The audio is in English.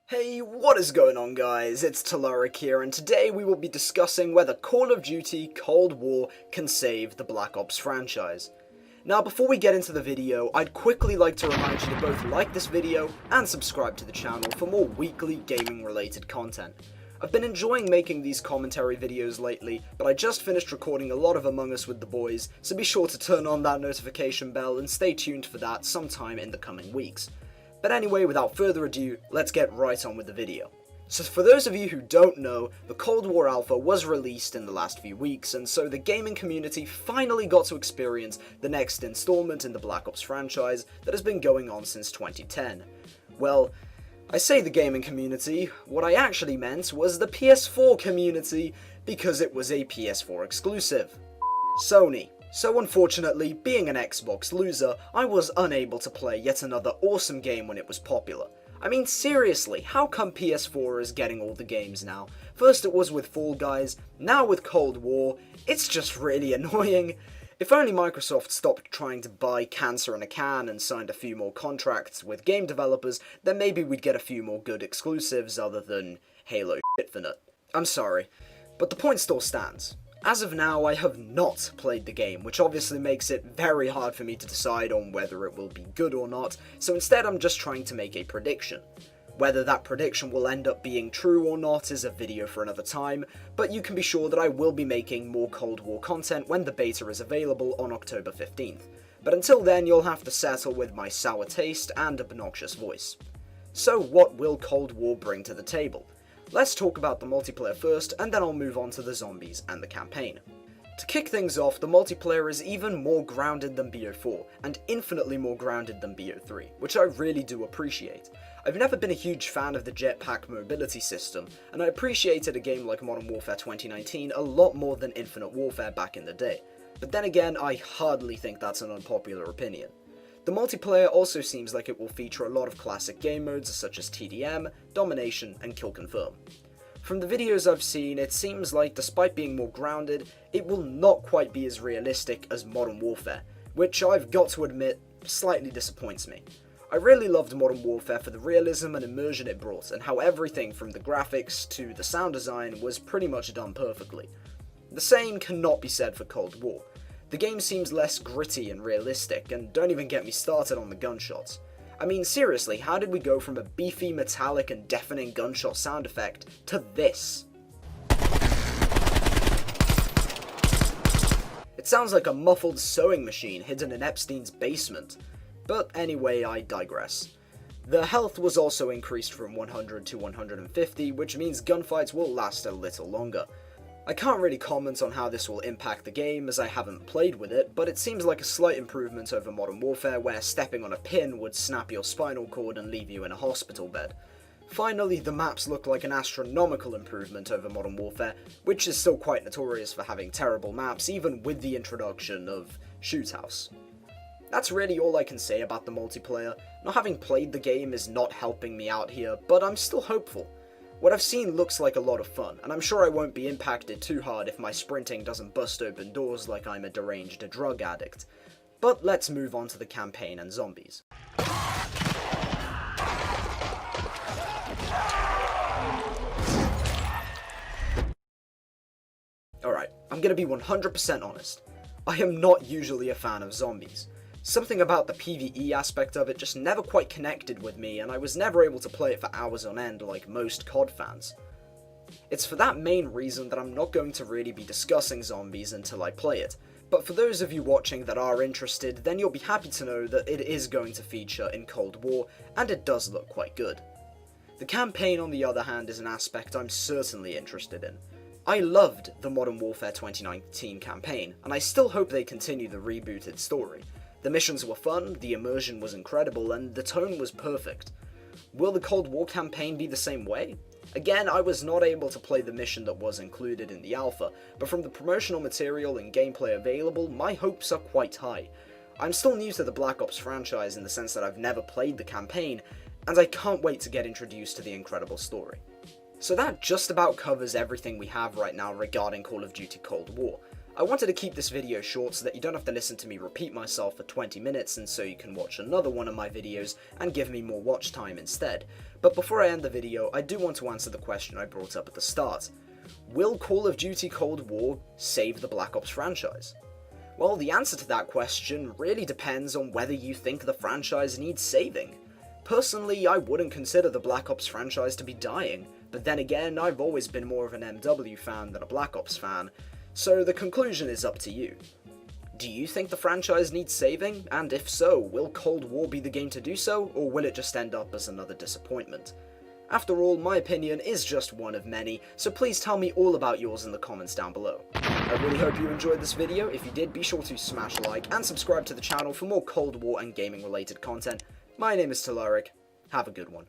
Hey, what is going on guys? It's Telerik here, and today we will be discussing whether Call of Duty Cold War can save the Black Ops franchise. Now before we get into the video, I'd quickly like to remind you to both like this video and subscribe to the channel for more weekly gaming related content. I've been enjoying making these commentary videos lately, but I just finished recording a lot of Among Us with the boys, so be sure to turn on that notification bell and stay tuned for that sometime in the coming weeks. But anyway, without further ado, let's get right on with the video. So for those of you who don't know, the Cold War Alpha was released in the last few weeks, and so the gaming community finally got to experience the next installment in the Black Ops franchise that has been going on since 2010. Well, I say the gaming community, what I actually meant was the PS4 community, because it was a PS4 exclusive. Sony. So unfortunately, being an Xbox loser, I was unable to play yet another awesome game when it was popular. I mean seriously, how come PS4 is getting all the games now? First it was with Fall Guys, now with Cold War. It's just really annoying. If only Microsoft stopped trying to buy cancer in a can and signed a few more contracts with game developers, then maybe we'd get a few more good exclusives other than Halo Infinite. I'm sorry, but the point still stands. As of now, I have not played the game, which obviously makes it very hard for me to decide on whether it will be good or not, so instead I'm just trying to make a prediction. Whether that prediction will end up being true or not is a video for another time, but you can be sure that I will be making more Cold War content when the beta is available on October 15th. But until then, you'll have to settle with my sour taste and obnoxious voice. So what will Cold War bring to the table? Let's talk about the multiplayer first, and then I'll move on to the zombies and the campaign. To kick things off, the multiplayer is even more grounded than BO4, and infinitely more grounded than BO3, which I really do appreciate. I've never been a huge fan of the jetpack mobility system, and I appreciated a game like Modern Warfare 2019 a lot more than Infinite Warfare back in the day. But then again, I hardly think that's an unpopular opinion. The multiplayer also seems like it will feature a lot of classic game modes such as TDM, Domination, and Kill Confirm. From the videos I've seen, it seems like despite being more grounded, it will not quite be as realistic as Modern Warfare, which I've got to admit slightly disappoints me. I really loved Modern Warfare for the realism and immersion it brought, and how everything from the graphics to the sound design was pretty much done perfectly. The same cannot be said for Cold War. The game seems less gritty and realistic, and don't even get me started on the gunshots. I mean seriously, how did we go from a beefy, metallic and deafening gunshot sound effect to this? It sounds like a muffled sewing machine hidden in Epstein's basement. But anyway, I digress. The health was also increased from 100 to 150, which means gunfights will last a little longer. I can't really comment on how this will impact the game as I haven't played with it, but it seems like a slight improvement over Modern Warfare where stepping on a pin would snap your spinal cord and leave you in a hospital bed. Finally, the maps look like an astronomical improvement over Modern Warfare, which is still quite notorious for having terrible maps even with the introduction of Shoot House. That's really all I can say about the multiplayer. Not having played the game is not helping me out here, but I'm still hopeful. What I've seen looks like a lot of fun, and I'm sure I won't be impacted too hard if my sprinting doesn't bust open doors like I'm a deranged drug addict. But let's move on to the campaign and zombies. Alright, I'm gonna be 100% honest. I am not usually a fan of zombies. Something about the PvE aspect of it just never quite connected with me, and I was never able to play it for hours on end like most COD fans. It's for that main reason that I'm not going to really be discussing zombies until I play it, but for those of you watching that are interested, then you'll be happy to know that it is going to feature in Cold War, and it does look quite good. The campaign, on the other hand, is an aspect I'm certainly interested in. I loved the Modern Warfare 2019 campaign, and I still hope they continue the rebooted story. The missions were fun, the immersion was incredible, and the tone was perfect. Will the Cold War campaign be the same way? Again, I was not able to play the mission that was included in the alpha, but from the promotional material and gameplay available, my hopes are quite high. I'm still new to the Black Ops franchise in the sense that I've never played the campaign, and I can't wait to get introduced to the incredible story. So that just about covers everything we have right now regarding Call of Duty Cold War. I wanted to keep this video short so that you don't have to listen to me repeat myself for 20 minutes and so you can watch another one of my videos and give me more watch time instead. But before I end the video, I do want to answer the question I brought up at the start. Will Call of Duty Cold War save the Black Ops franchise? Well, the answer to that question really depends on whether you think the franchise needs saving. Personally, I wouldn't consider the Black Ops franchise to be dying, but then again, I've always been more of an MW fan than a Black Ops fan, so the conclusion is up to you. Do you think the franchise needs saving? And if so, will Cold War be the game to do so, or will it just end up as another disappointment? After all, my opinion is just one of many, so please tell me all about yours in the comments down below. I really hope you enjoyed this video. If you did, be sure to smash like and subscribe to the channel for more Cold War and gaming related content. My name is Telerik. Have a good one.